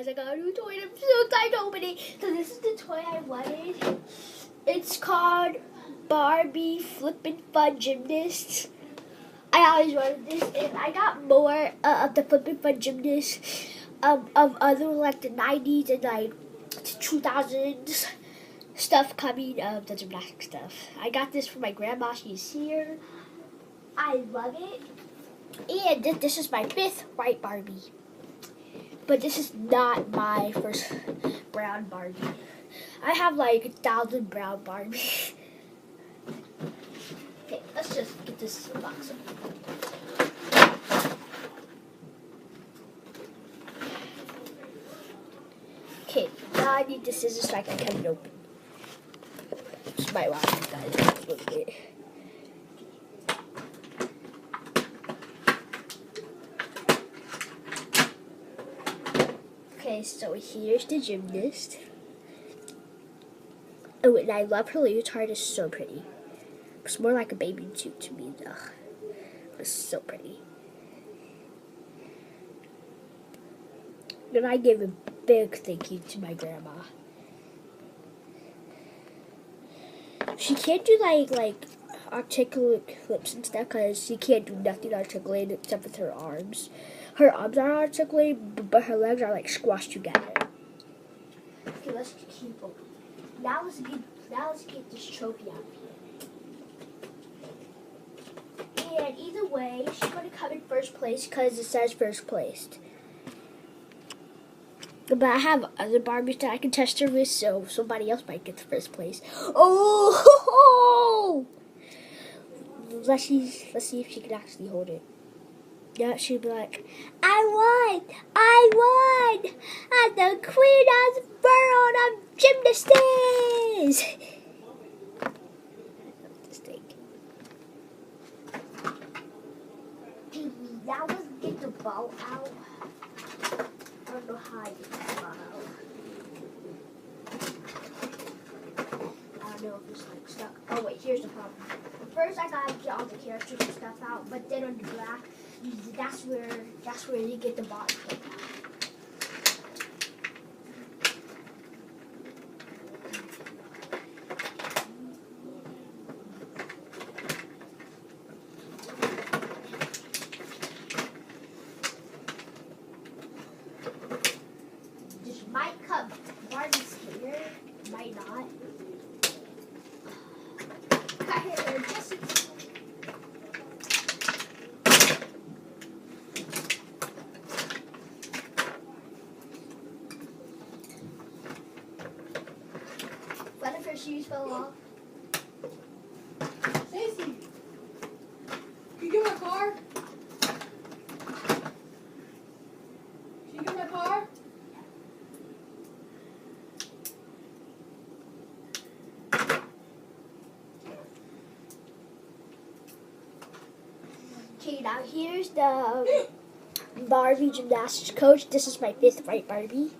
guys, I got a new toy and I'm so excited to open it. So this is the toy I wanted. It's called Barbie Flippin' Fun Gymnasts. I always wanted this, and I got more of the Flippin' Fun Gymnasts of other like the 90s and like 2000s stuff coming, the gymnastic stuff. I got this for my grandma. She's here. I love it. And this is my 5th white Barbie. But this is not my first brown Barbie. I have like 1,000 brown Barbies. Okay, let's just get this box open. Okay, now I need the scissors so I can cut it open. This might want to guys a little bit. Okay, so here's the gymnast. Oh, and I love her leotard. It's so pretty. It's more like a baby suit to me, though. It's so pretty. And I give a big thank you to my grandma. She can't do like articulate flips and stuff because she can't do nothing articulated except with her arms. Her arms are articulated, but her legs are like squashed together. Okay, let's keep open. Now let's get this trophy out of here. And either way, she's going to come in first place because it says first placed. But I have other Barbies that I can test her with, so somebody else might get the first place. Oh! Let's see if she can actually hold it. Yeah, she'd be like, I won! I'm the queen of the world of gymnasts! Now let's get the ball out. I don't know how I get the ball out. I don't know if it's like stuck. Oh wait, here's the problem. First I gotta get all the characters and stuff out, but then on the back, that's where you get the ball out. This might come Barbie's here, might not. One of her shoes fell off. Stacy, can you get my car? Can you get my car? Okay, now here's the Barbie gymnastics coach. This is my 5th white Barbie.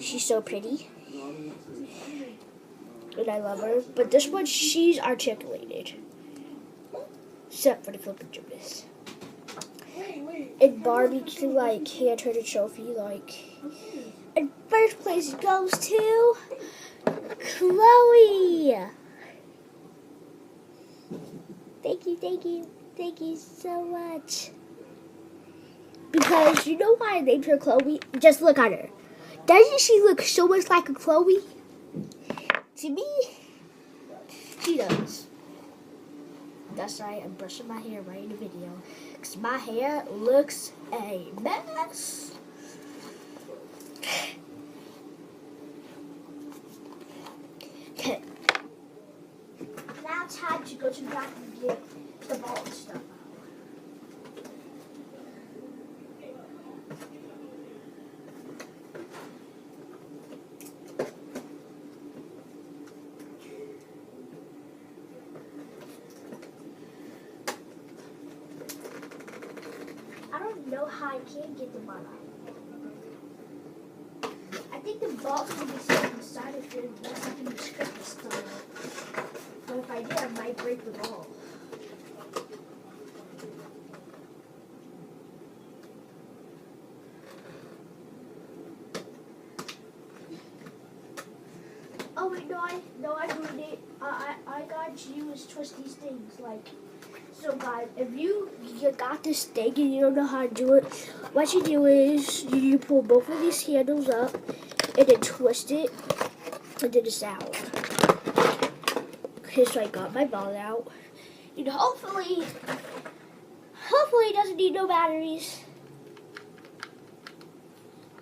She's so pretty. And I love her. But this one, she's articulated. Except for the flippin' gymnast. And Barbie can like hand her the trophy like. And first place goes to Chloe. Thank you so much. Because you know why I named her Chloe? Just look at her. Doesn't she look so much like a Chloe? To me, she does. That's right, I'm brushing my hair right in the video. Because my hair looks a mess. Okay. Now it's time to go to the back and get the ball and stuff out. I don't know how I can get the ball out. I think the ball's going to be stuck inside of it unless I can just cut this stuff. But if I did, I might break the ball. Oh wait, no, I ruined it. I got you is twist these things like. So guys, if you got this thing and you don't know how to do it, what you do is you pull both of these handles up and then twist it and then it's out. Okay, so I got my ball out. And hopefully it doesn't need no batteries.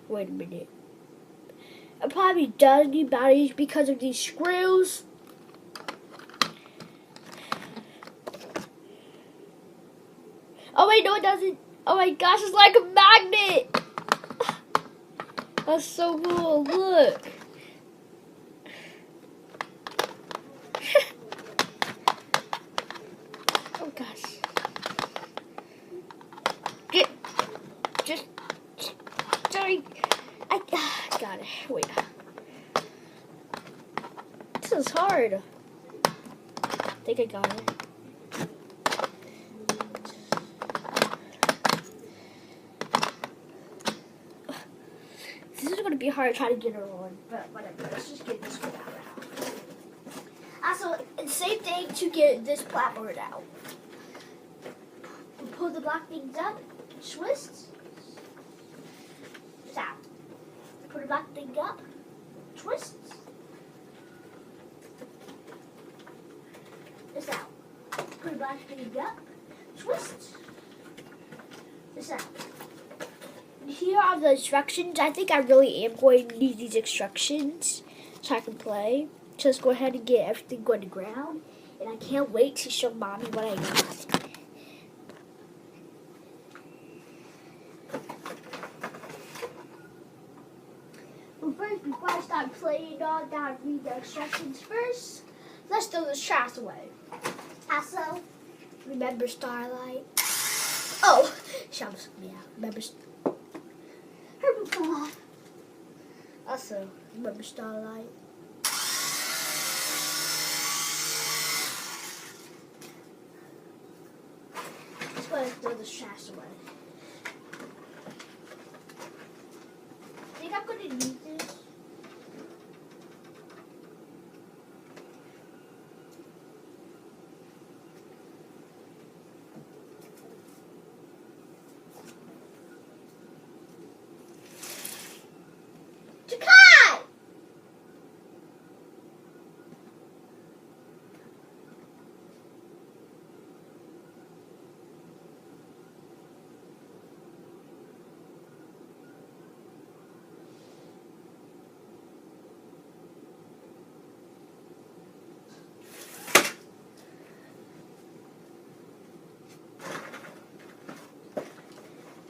Wait a minute. It probably does need batteries because of these screws. Oh wait, no it doesn't. Oh my gosh, it's like a magnet. That's so cool, look. Oh gosh. Sorry. I got it. Wait. This is hard. I think I got it. This is going to be hard trying to get her on, but whatever. Let's just get this one out. Also, same thing to get this platform out. Pull the black things up, twist, out. Put the black thing up, twist, this out. Put the black thing up, twist, this out. Here are the instructions. I think I really am going to need these instructions so I can play. So let's go ahead and get everything on the ground. And I can't wait to show Mommy what I got. But first, before I start playing, I gotta read the instructions first. Let's throw this trash away. Also, remember Starlight? Oh, Shams, yeah, remember Also, remember Starlight? Let's go ahead and throw this trash away. I think I'm going to need this.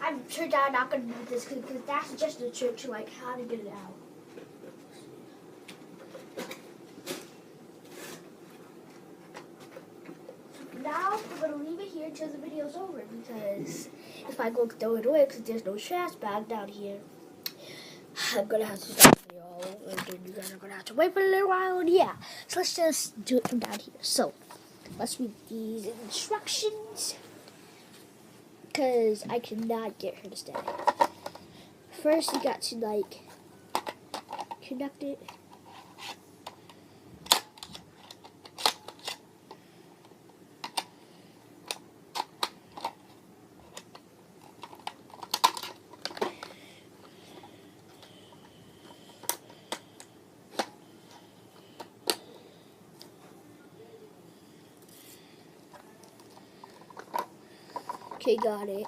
I'm turned out not going to do this because that's just a trick to like how to get it out. Now we're going to leave it here until the video's over because if I go throw it away because there's no trash bag down here, I'm going to have to stop the video all over again. You guys are going to have to wait for a little while and yeah. So let's just do it from down here. So let's read these instructions. Because I cannot get her to stay. First, you got to, like, connect it. Okay, got it.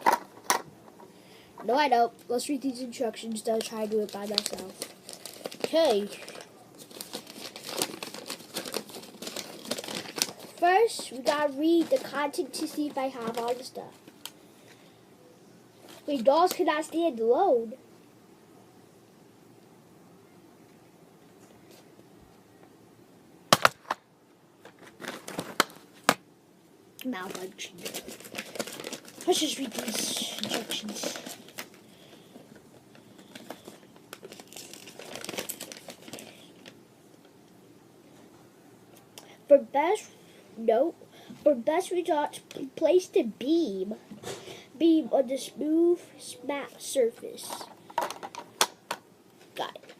No, I don't. Let's read these instructions. Don't try to do it by myself. Okay. First, we gotta read the content to see if I have all the stuff. Wait, dolls cannot stand alone. Malfunction. Let's just read these instructions. For best results, place the beam on the smooth, matte surface. Got it.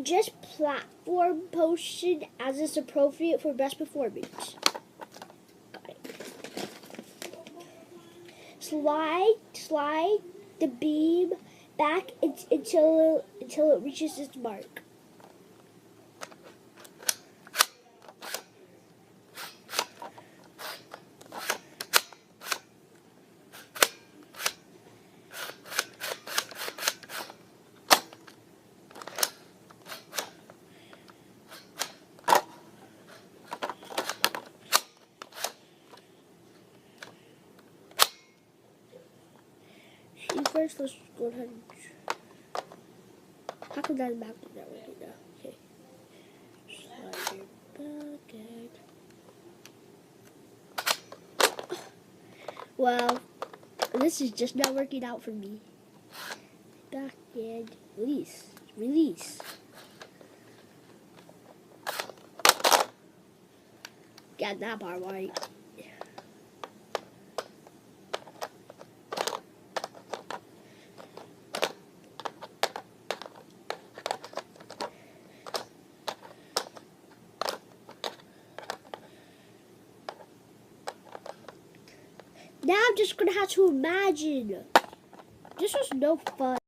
Adjust platform position as is appropriate for best performance. Got it. Slide the beam back until it reaches its mark. First, let's go ahead and... How come that map is not working now? Okay. Slide it back and... Well, this is just not working out for me. Back and release. Release. Got that part right. Now I'm just gonna have to imagine. This was no fun.